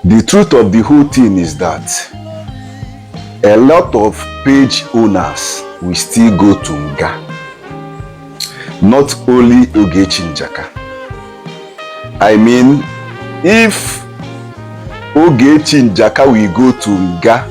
The truth of the whole thing is that a lot of page owners will still go to Nga. Not only Ogechi Njaka. I mean, if Ogechi Njaka will go to Nga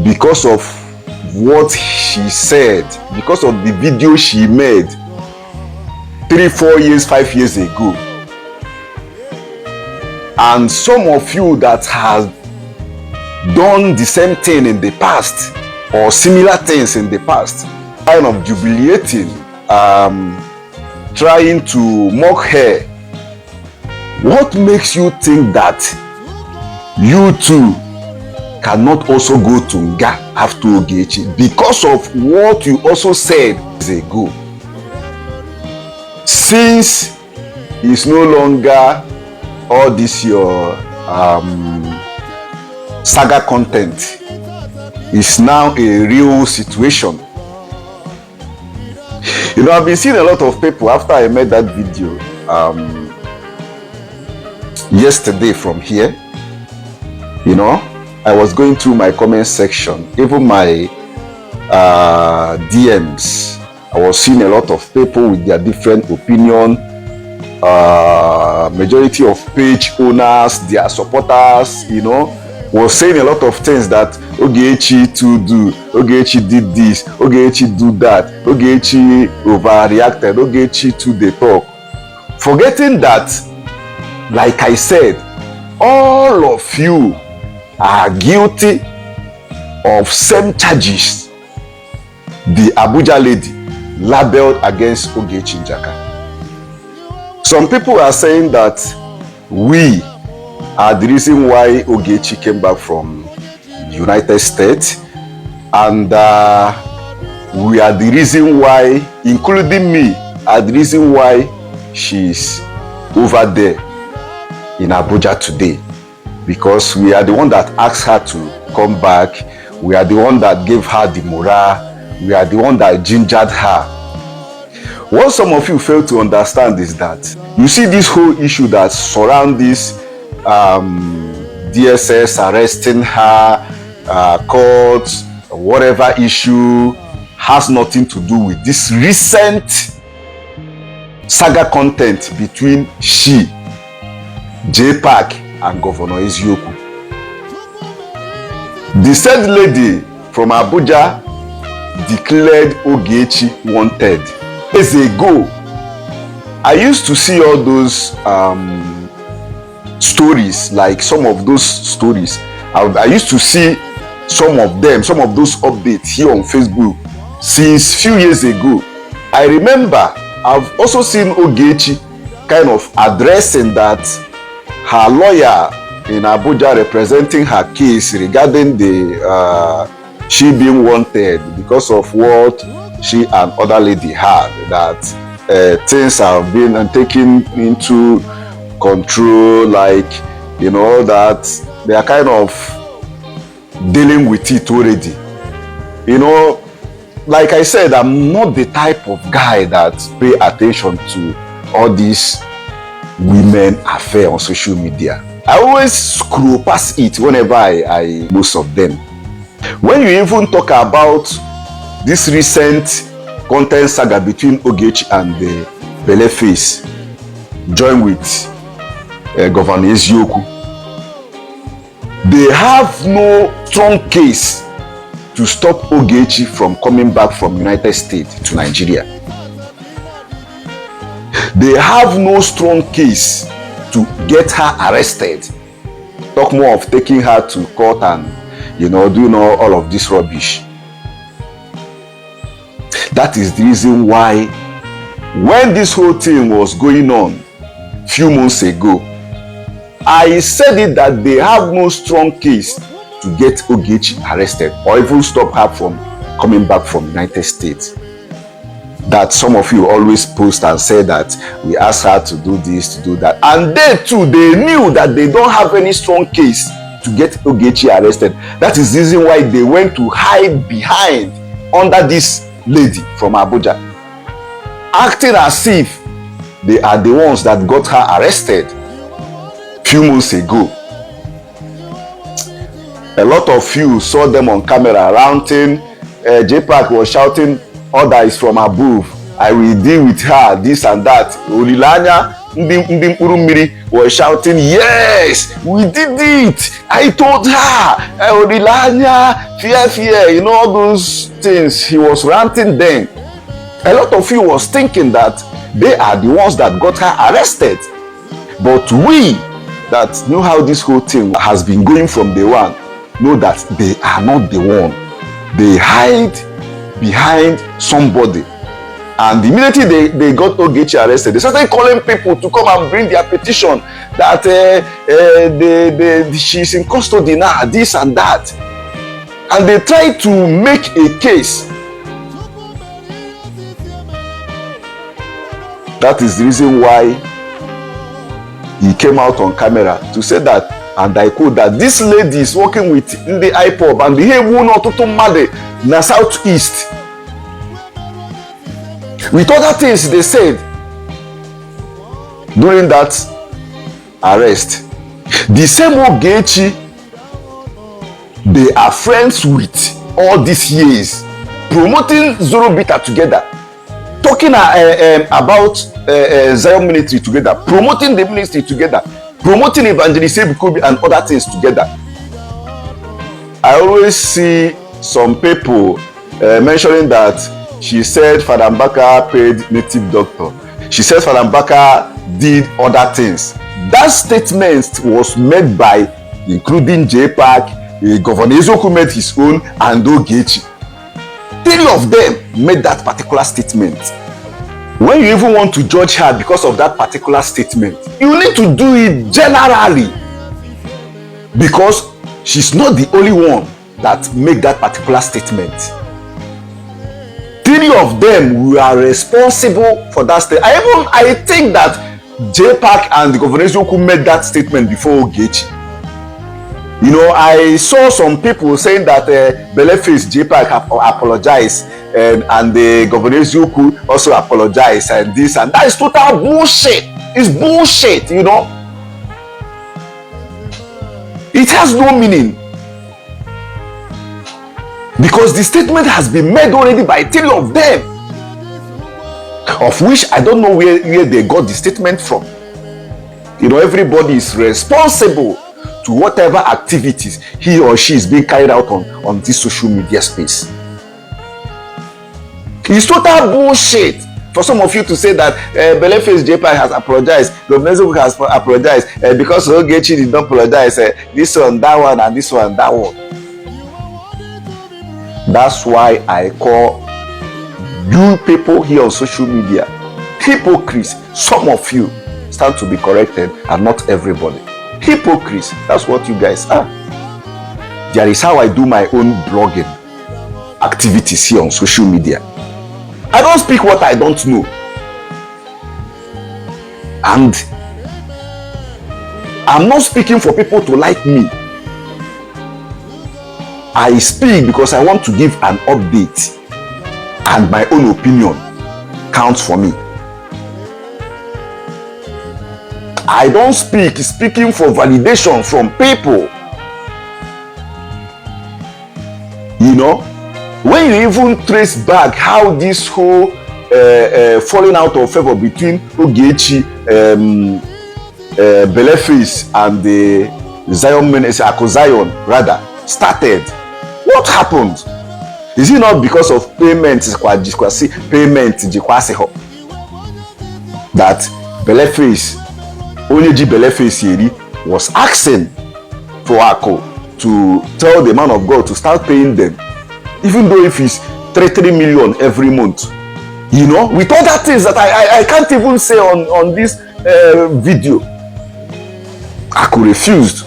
because of what she said, because of the video she made 3, 4 years, 5 years ago, and some of you that have done the same thing in the past or similar things in the past, kind of jubilating, trying to mock her, what makes you think that you too cannot also go to Nga after Ogechi because of what you also said years ago? Since it's no longer all this your saga content, is now a real situation. You know, I've been seeing a lot of people after I made that video yesterday from here. You know, I was going through my comment section, even my DMs. I was seeing a lot of people with their different opinion. Majority of page owners, their supporters, you know, was saying a lot of things that Ogechi to do, Ogechi did this, Ogechi do that, Ogechi overreacted, Ogechi to the talk. Forgetting that, like I said, all of you are guilty of same charges the Abuja lady labeled against Ogechi Njaka. Some people are saying that we are the reason why Ogechi came back from the United States, and we are the reason why, including me, are the reason why she's over there in Abuja today, because we are the one that asked her to come back. We are the one that gave her the morale. We are the one that gingered her. What some of you fail to understand is that you see this whole issue that surrounds this DSS arresting her, courts, whatever issue, has nothing to do with this recent saga content between she, J-Pack, and Governor Ezioku. The said lady from Abuja declared Ogechi wanted. Years ago, I used to see all those stories, like some of those stories. I used to see some of them, some of those updates here on Facebook since few years ago. I remember I've also seen Ogechi kind of addressing that her lawyer in Abuja representing her case regarding the she being wanted because of what she and other lady had, that things have been taken into control, like, you know, that they are kind of dealing with it already. You know, like I said, I'm not the type of guy that pay attention to all these women affair on social media. I always scroll past it whenever I most of them. When you even talk about this recent content saga between Ogechi and the Beleface, joined with Governor Ezioku, they have no strong case to stop Ogechi from coming back from United States to Nigeria. They have no strong case to get her arrested. Talk more of taking her to court and, you know, doing all of this rubbish. That is the reason why when this whole thing was going on few months ago, I said it that they have no strong case to get Ogechi arrested or even stop her from coming back from United States. That some of you always post and say that we asked her to do this, to do that. And they too, they knew that they don't have any strong case to get Ogechi arrested. That is the reason why they went to hide behind under this lady from Abuja, acting as if they are the ones that got her arrested few months ago. A lot of you saw them on camera ranting. J-Pack was shouting, "Order is from above. I will deal with her, this and that." Olilanya Ndi Mkpuru Mmiri was shouting, "Yes, we did it. I told her. Olilanya, fear. You know, all those things." He was ranting then. A lot of you was thinking that they are the ones that got her arrested. But we that know how this whole thing has been going from day one know that they are not the one. They hide behind somebody. And immediately they got Ogechi arrested, they started calling people to come and bring their petition that she's in custody now, this and that. And they tried to make a case. That is the reason why he came out on camera to say that, and I quote, that this lady is working with the IPOB and the Hebu Notutu Made na Southeast. With other things they said during that arrest. The same Ogechi they are friends with all these years, promoting Zoro Bita together, talking about Zion ministry together, promoting the ministry together, promoting Evangelist Ebikobi and other things together. I always see some people mentioning that she said Father Mbaka paid native doctor. She said Father Mbaka did other things. That statement was made by, including J-Pack, Governor Ezoku made his own, and Ogechi. 3 of them made that particular statement. When you even want to judge her because of that particular statement, you need to do it generally, because she's not the only one that made that particular statement. 3 of them were responsible for that statement. I think that J-Pack and the Governor Ezoku made that statement before Ogechi. You know, I saw some people saying that Beleface J-Pack apologized and the Governor Ezoku also apologized and this and that is total bullshit. It's bullshit, you know. It has no meaning. Because the statement has been made already by 3 of them, of which I don't know where they got the statement from. You know, everybody is responsible to whatever activities he or she is being carried out on this social media space. It's total bullshit for some of you to say that Beleface J-Pack has apologized, Governor Ezoku has apologized, because Ogechi did not apologize, this one, that one, and this one, that one. That's why I call you people here on social media hypocrites. Some of you stand to be corrected and not everybody. Hypocrites, that's what you guys are. That is how I do my own blogging activities here on social media. I don't speak what I don't know. And I'm not speaking for people to like me. I speak because I want to give an update, and my own opinion counts for me. I don't speaking for validation from people. You know, when you even trace back how this whole falling out of favor between Ogechi, Beleface, and the Zion ministry, Zion rather, started, what happened? Is it not because of payment that Beleface, Onyeji Beleface Yeri, was asking for Ako to tell the man of God to start paying them, even though if it's 3 million every month? You know, with other things that I can't even say on this video. Ako refused.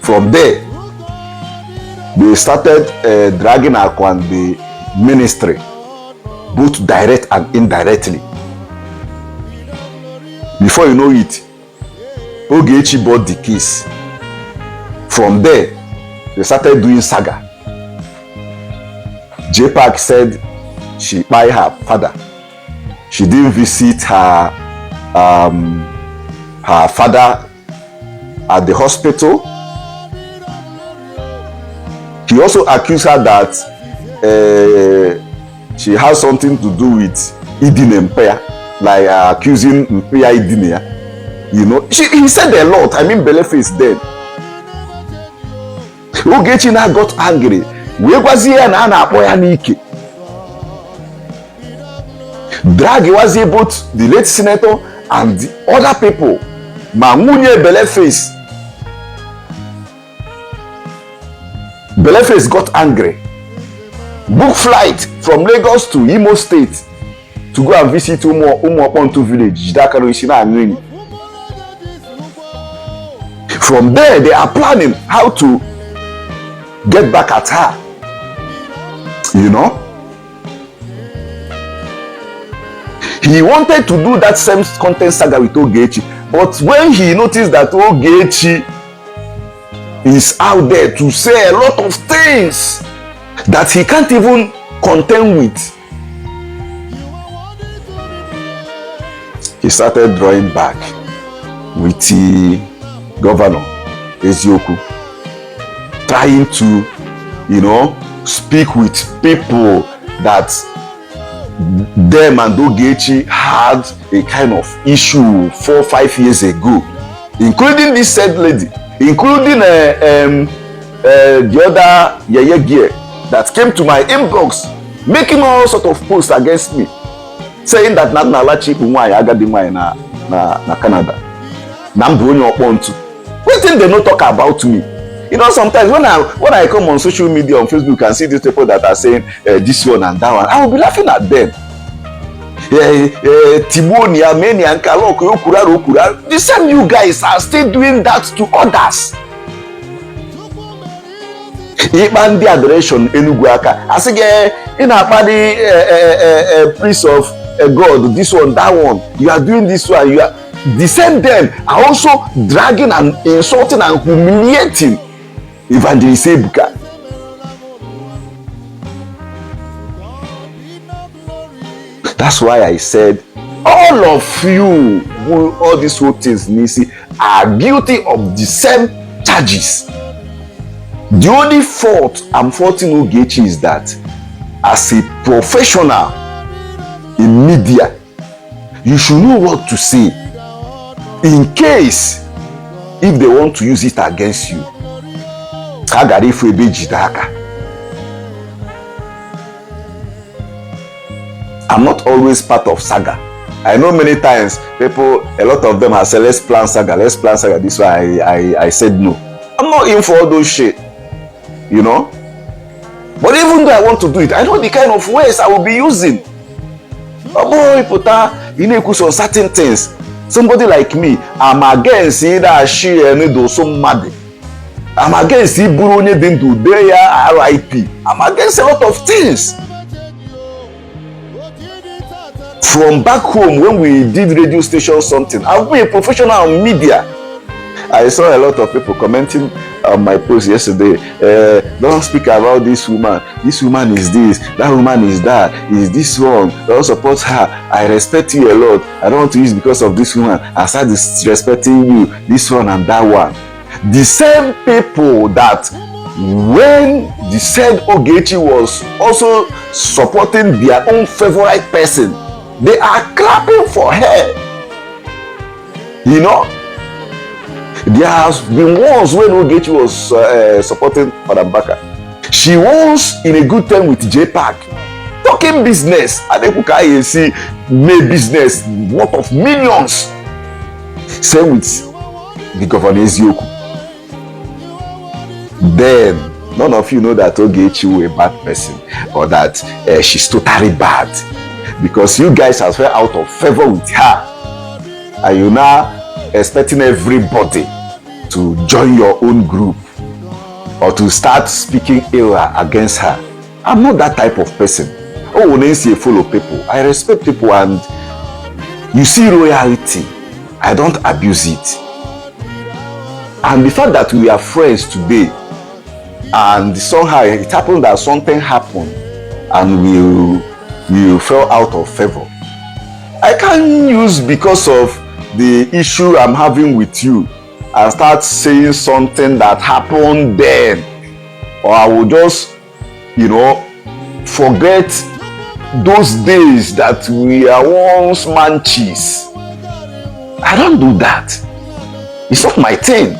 From there, they started dragging Ako and the ministry, both direct and indirectly. Before you know it, Ogechi bought the case. From there, they started doing saga. J-Pack said she by her father. She didn't visit her father at the hospital. He also accused her that she has something to do with Idin Empire, like accusing Empire Idin. You know, he said a lot. I mean, Beleface then. Ogechi now got angry. We was here na na-akpọ n'ike. Drag was both the late senator and the other people. Ma nwunye Beleface. Beleface got angry. Book flight from Lagos to Imo State to go and visit Umuopontu village. From there, they are planning how to get back at her. You know? He wanted to do that same content saga with Ogechi, but when he noticed that Ogechi is out there to say a lot of things that he can't even contend with, he started drawing back with the governor Ezioku, trying to, you know, speak with people that them and Ogechi had a kind of issue 4 or 5 years ago, including this said lady, including the other Yeye Gear that came to my inbox making all sort of posts against me, saying that not na chief nwa ya agadi nwa na Canada. What thing they no talk about me? You know, sometimes when I come on social media, on Facebook, and see these people that are saying this one and that one, I will be laughing at them. The same you guys are still doing that to others. Even the adoration Enugu aka, as again in a party priest of God, this one, that one, you are doing this one, you are the same. Them are also dragging and insulting and humiliating Evangelist Ebuka. That's why I said all of you, all these whole things, Nisi, are guilty of the same charges. The only fault I'm faulting Ogechi is that as a professional in media, you should know what to say in case if they want to use it against you. I'm not always part of saga. I know many times people, a lot of them have said, let's plan saga. This why I said no. I'm not in for all those shit, you know. But even though I want to do it, I know the kind of ways I will be using. Oh boy, Pota, you know, on certain things. Somebody like me, I'm against either she and do some mad. I'm against Iburu Dindu, Deya, RIP. I'm against a lot of things. From back home, when we did radio station something, I've been a professional in media. I saw a lot of people commenting on my post yesterday. Don't speak about this woman. This woman is this. That woman is that. Is this one? Don't support her. I respect you a lot. I don't want to use because of this woman. I start disrespecting you. This one and that one. The same people that when the said Ogechi was also supporting their own favorite person, they are clapping for her. You know, there has been once when Ogechi was supporting Madam Baka. She was in a good time with J-Pack, talking business. Adepuka EC made business worth of millions. Same with the governor Ezioku. Then none of you know that Ogechi was a bad person or that she's totally bad, because you guys have fell out of favor with her and you now expecting everybody to join your own group or to start speaking ill against her. I'm not that type of person. Oh, when I see follow people, I respect people, and you see royalty, I don't abuse it. And the fact that we are friends today and somehow it happened that something happened and we fell out of favor, I can't use because of the issue I'm having with you and start saying something that happened then or I will just, forget those days that we are once manchies. I don't do that. It's not my thing.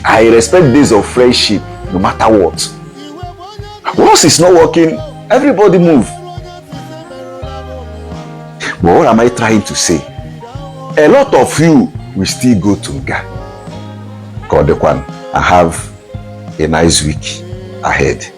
I respect days of friendship no matter what. Once it's not working, everybody move. But what am I trying to say? A lot of you will still go to Nga. God, and have a nice week ahead.